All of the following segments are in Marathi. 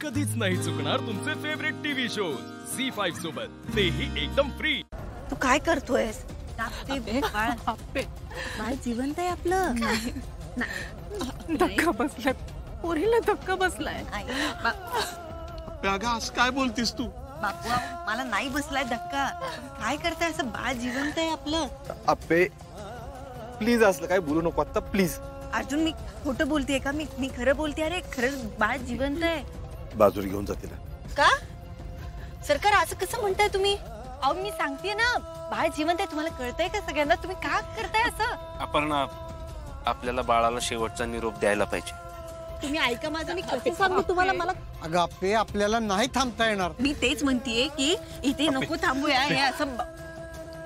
कधीच नाही चुकणार तुमचे फेवरेट टीव्ही शोज झी5 सोबत, तेही एकदम फ्री। तू काय करतोयस? बाळ जिवंत आहे आपलं। धक्का बसलाय, पोरीला धक्का बसलाय। अगं आज काय बोलतीस तू? बापू मला नाही बसलाय धक्का। काय करताय? असं बाळ जिवंत आहे आपलं। अप्पे प्लीज असलं काय बोलू नको आता प्लीज। अर्जुन मी खोटं बोलतेय का? मी खरं बोलते। अरे खरंच बाळ जिवंत आहे। बाजूला घेऊन जा तिला। का सरकार असं कसं म्हणताय तुम्ही? अहो मी सांगतेय ना बाळ जिवंत आहे। तुम्हाला कळतंय का? सगळ्यांना तुम्ही का करताय असं? आपण आपल्याला बाळाला शेवटचा निरोप द्यायला पाहिजे। तुम्ही ऐका माझं, मी कसं सांगू तुम्हाला? मला अगं अप्पे आपल्याला नाही थांबता येणार। मी तेच म्हणतेय की इथे नको थांबूया। हे असं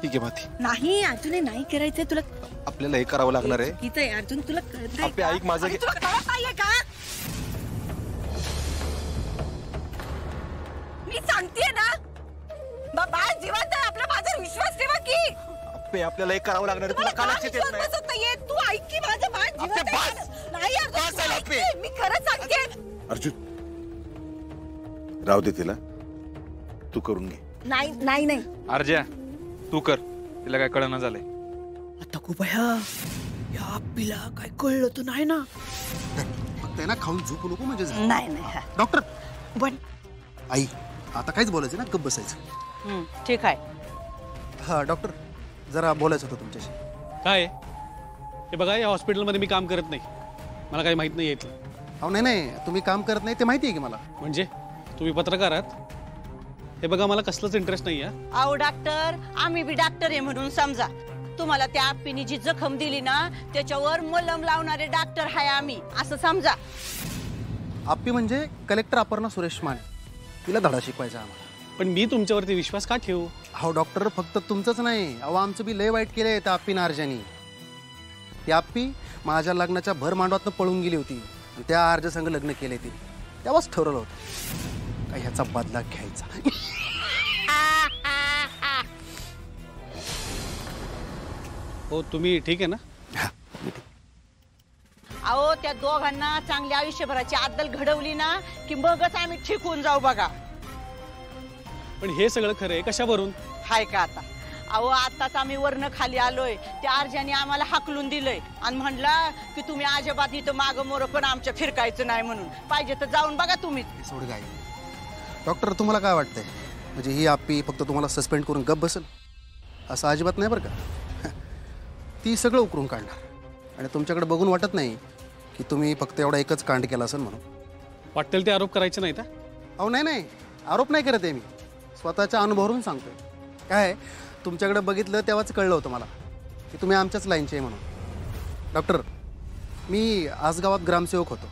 ठीक आहे माती नाही अर्जुन, नाही करायचंय तुला। आपल्याला हे करावं लागणार आहे। चुकीचं आहे अर्जुन, तुला कळतंय अप्पे का? ऐक माझं अरे, तुला कळत नाहीये का? मी सांगतेय ना बाळ जिवंत आहे आपला। माझा विश्वास ठेवा की। अप्पे आपल्याला हे करावं लागणार आहे। तुला का लक्षात येत नाही? बसत नाहीये। तू ऐक की माझं बाळ जिवंत आहे। नाही अर्जुन, ऐक की, मी खरं सांगते। अर्जुन राहू दे तिला, तू करून घे। नाही नाही नाही अर्ज्या तू कर, तिला काय कळना झालंय। आता कुबया या आप्पीला काय कळलं तर नाही ना? फक्त ना खाऊन झोपू नको म्हणजे झालं। नाही नाही डॉक्टर पण आई आता काहीच बोलायचं ना, गप्प बसायचं। ठीक आहे। हा डॉक्टर जरा बोलायचं होतं तुमच्याशी। काय हे बघा, या हॉस्पिटलमध्ये मी काम करत नाही, मला काही माहित नाही इथलं। अहो नाही तुम्ही काम करत नाही ते माहिती आहे की मला। म्हणजे तुम्ही पत्रकार आहात? हे बघा मला कसलंच इंटरेस्ट नाही आहे। अहो डॉक्टर, आम्ही बी डॉक्टर आहे म्हणून समजा। तुम्हाला त्या आप्पीने जी जखम दिली ना त्याच्यावर मलम लावणारे डॉक्टर आहे आम्ही, असं समजा। आप्पी म्हणजे कलेक्टर अपर्णा सुरेश माने, तिला धडा शिकवायचा आम्हाला। पण मी तुमच्यावरती विश्वास का ठेवू? अहो डॉक्टर फक्त तुमचंच नाही, अहो आमचं बी लय वाईट केलंय त्या आप्पीनं अर्जानी। ती आप्पी माझ्या लग्नाच्या भर मांडवातनं पळून गेली होती। त्या अर्ज संघ लग्न केले ती, तेव्हाच ठरवलं होतं काय ह्याचा बदला घ्यायचा। हो तुम्ही ठीक आहे ना? अहो त्या दोघांना चांगली आयुष्यभराची अद्दल घडवली ना की मगच आम्ही ठीक होऊन जाऊ बघा। पण हे सगळं खरं आहे कशावरून? हाय का आता? अहो आताच आम्ही वरनं खाली आलोय, त्या अर्जाने आम्हाला हाकलून दिलंय आणि म्हणला की तुम्ही अजिबात इथं मागं मोर पण आमच्या फिरकायचं नाही म्हणून। पाहिजे तर जाऊन बघा तुम्ही। सोड गाय डॉक्टर, तुम्हाला काय वाटतंय? म्हणजे ही आप्पी फक्त तुम्हाला सस्पेंड करून गप बसेल असं अजिबात नाही बरं का। ती सगळं उकरून काढणार आणि तुमच्याकडे बघून वाटत नाही की तुम्ही फक्त एवढा एकच कांड केला असेल म्हणून। वाटेल ते आरोप करायचे नाहीत? अहो नाही आरोप नाही करत आहे मी, स्वतःच्या अनुभवावरून सांगतोय। काय तुमच्याकडे बघितलं तेव्हाच कळलं होतं मला की तुम्ही आमच्याच लाईनचे आहे म्हणून। डॉक्टर मी आसगावात ग्रामसेवक होतो।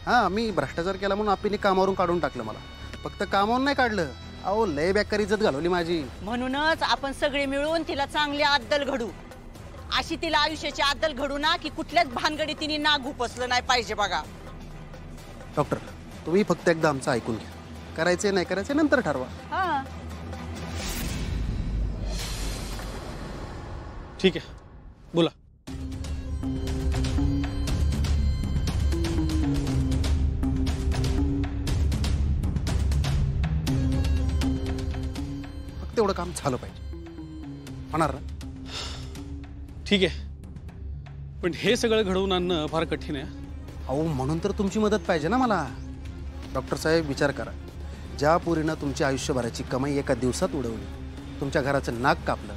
हां मी भ्रष्टाचार केला म्हणून आप्पीने कामावरून काढून टाकलं मला। फक्त कामावरून नाही काढलं, अहो लय बेकार इज्जत घालवली माझी। म्हणूनच आपण सगळे मिळून तिला चांगली अद्दल घडू, अशी तिला आयुष्याची अद्दल घडू ना की कुठल्याच भानगडी तिने ना घुपसलं नाही पाहिजे बघा। डॉक्टर तुम्ही फक्त एकदा आमचं ऐकून घ्या, करायचे नाही करायचे नंतर ठरवा। हां ठीक आहे, बोला। फक्त एवढं काम झालं पाहिजे, होणार ना? ठीक आहे, पण हे सगळं घडवून आणणं फार कठीण आहे। अहो म्हणून तर तुमची मदत पाहिजे ना मला। डॉक्टर साहेब विचार करा, ज्या पोरीनं तुमची आयुष्यभराची कमाई एका दिवसात उडवली, तुमच्या घराचं नाक कापलं,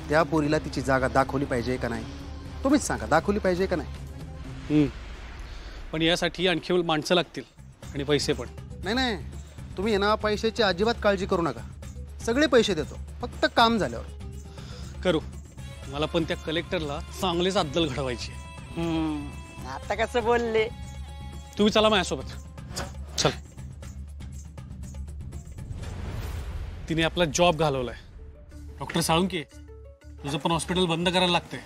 त्या पोरीला तिची जागा दाखवली पाहिजे का नाही? तुम्हीच सांगा, दाखवली पाहिजे का नाही? पण यासाठी आणखी माणसं लागतील आणि पैसे पण। नाही तुम्ही ना पैशाची अजिबात काळजी करू नका, सगळे पैसे देतो, फक्त काम झाल्यावर। करू, मला पण त्या कलेक्टरला चांगलीच अद्दल घडवायची आहे। आता कसं बोलले? तुम्ही चला माझ्यासोबत, चल। तिने आपला जॉब घालवलाय। डॉक्टर साळुंके, तुझं पण हॉस्पिटल बंद करायला लागतंय,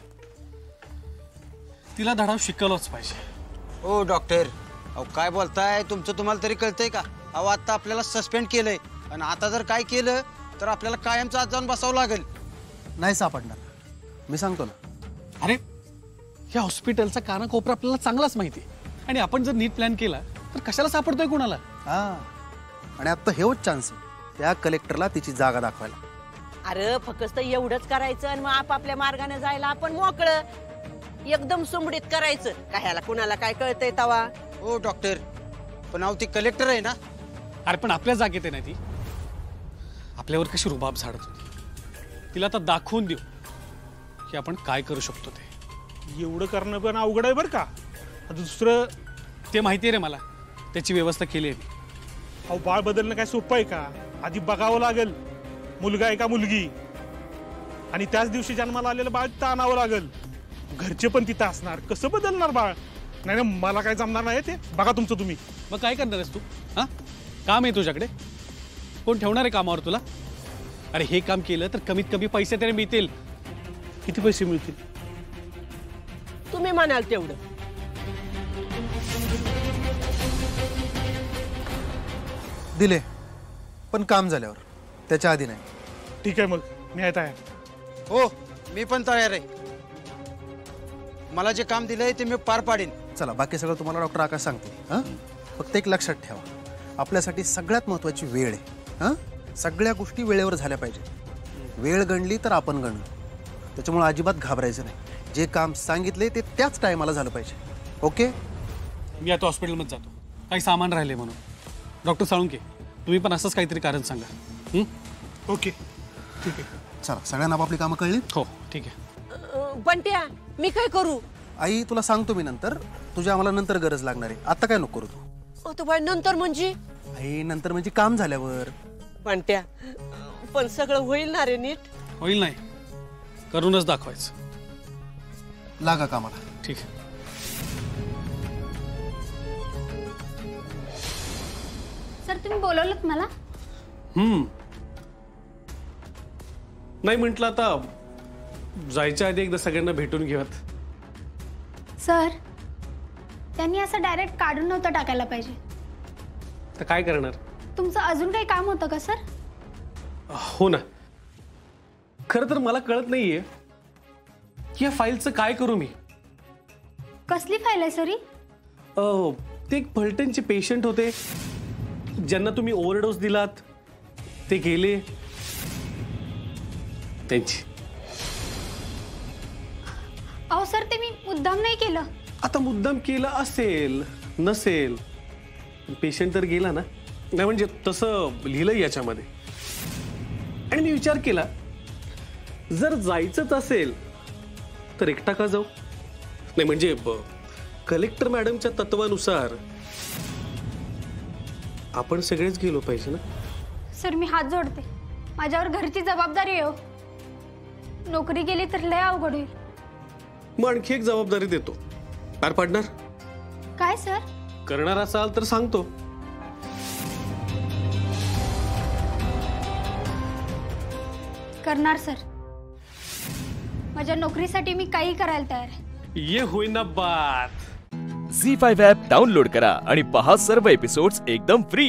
तिला धडा शिकवलाच पाहिजे। ओ डॉक्टर, अहो काय बोलताय? तुमचं तुम्हाला तरी कळतंय का? अहो आता आपल्याला सस्पेंड केलंय आणि आता जर काय केलं तर आपल्याला कायमचं आत जाऊन बसावं लागेल। नाही सापडणार, मी सांगतो ना। अरे या हॉस्पिटलचा कानाकोपरा आपल्याला चांगलाच माहिती आहे आणि आपण जर नीट प्लॅन केला तर कशाला सापडतोय कोणाला? हा, आणि आता हेच चान्स आहे त्या कलेक्टरला तिची जागा दाखवायला. अरे फक्त एवढंच करायचं आणि मग आपापल्या मार्गाने जायला आपण मोकळं. एकदम सुमडीत करायचं, कशाला कुणाला काय कळतंय तवा. हो डॉक्टर, पण अहो ती कलेक्टर आहे ना. अरे पण आपल्या जागेत आहे ना ती. आपल्यावर कशी रुबाब झाडत होती. तिला आता दाखवून देऊ की आपण काय करू शकतो ते. एवढं करणं पण अवघड आहे बरं का. आता दुसरं ते माहिती आहे रे मला, त्याची व्यवस्था केली आहे मी. अहो बाळ बदलणं काय सोपं आहे का. आधी बघावं लागेल मुलगा आहे का मुलगी, आणि त्याच दिवशी जन्माला आलेलं बाळ तिथं आणावं लागेल. घरचे पण तिथं असणार, कसं बदलणार बाळ. नाही नाही, मला काय जमणार नाही ते. बघा तुमचं तुम्ही. मग काय करणार आहेस तू? हा, काम आहे तुझ्याकडे? कोण ठेवणार आहे कामावर तुला? अरे हे काम केलं तर कमीत कमी पैसे तरी मिळतील. किती पैसे मिळतील? तुम्ही म्हणाल तेवढं. दिले, पण काम झाल्यावर, त्याच्या आधी नाही. ठीक आहे, मग मी आहे तयार. हो, मी पण तयार आहे. मला जे काम दिलंय ते मी पार पाडीन. चला, बाकी सगळं तुम्हाला डॉक्टर आकाश सांगते. हां, फक्त एक लक्षात ठेवा, आपल्यासाठी सगळ्यात महत्त्वाची वेळ आहे. हां, सगळ्या गोष्टी वेळेवर झाल्या पाहिजे. वेळ गणली तर आपण गणलो. त्याच्यामुळे अजिबात घाबरायचं नाही. जे काम सांगितले ते त्याच टायमाला झालं पाहिजे. ओके? मी आता हॉस्पिटलमध्ये जातो, काही सामान राहिले म्हणून. डॉक्टर साळुंके, तुम्ही पण असंच काहीतरी कारण सांगा. ओके, ठीक आहे. चला, सगळ्यांना आपापली कामं कळली? हो, ठीक आहे. बंट्या, मी काय करू? आई, तुला सांगतो मी नंतर. तुझ्या आम्हाला नंतर गरज लागणार आहे, आता काय नको करू तू. तो बाय नंतर म्हणजे? आई, नंतर म्हणजे काम झाल्यावर. बंट्या, पण सगळं होईल ना रे नीट? होईल नाही, करूनच दाखवायचं. लागा कामाला. ठीक आहे. सर, तुम्ही बोलवलंत मला? नाही म्हटलं आता जायच्या आधी एकदा सगळ्यांना भेटून घेऊयात. सर, त्यांनी असं डायरेक्ट काढून नव्हतं टाकायला पाहिजे. तर काय करणार? तुमचं अजून काही काम होतं का सर? हो ना, खरं तर मला कळत नाहीये की या फाईलचं काय करू मी. कसली फाईल आहे सरी? ते एक फलटणचे पेशंट होते ज्यांना तुम्ही ओव्हरडोस दिलात, ते गेले. त्यांची. अहो सर, ते मी मुद्दाम नाही केलं. आता मुद्दाम केलं असेल नसेल, पेशंट तर गेला ना. नाही म्हणजे तसं लिहिलंय याच्यामध्ये. आणि मी विचार केला, जर जायचंच असेल तर एकटा का जाऊ. नाही म्हणजे कलेक्टर मॅडमच्या तत्वानुसार आपण सगळेच गेलो पाहिजे ना. सर, मी हात जोडते. माझ्यावर घरची जबाबदारी आहे. नोकरी गेली तर लय अवघड होईल. मग आणखी एक जबाबदारी देतो, पार पाडणार? काय सर? करणार असाल तर सांगतो. करणार सर. माझ्या नोकरीसाठी मी काही करायला तयार आहे. ये होईना बात. झी5 ॲप डाउनलोड करा आणि पहा सर्व एपिसोड्स एकदम फ्री.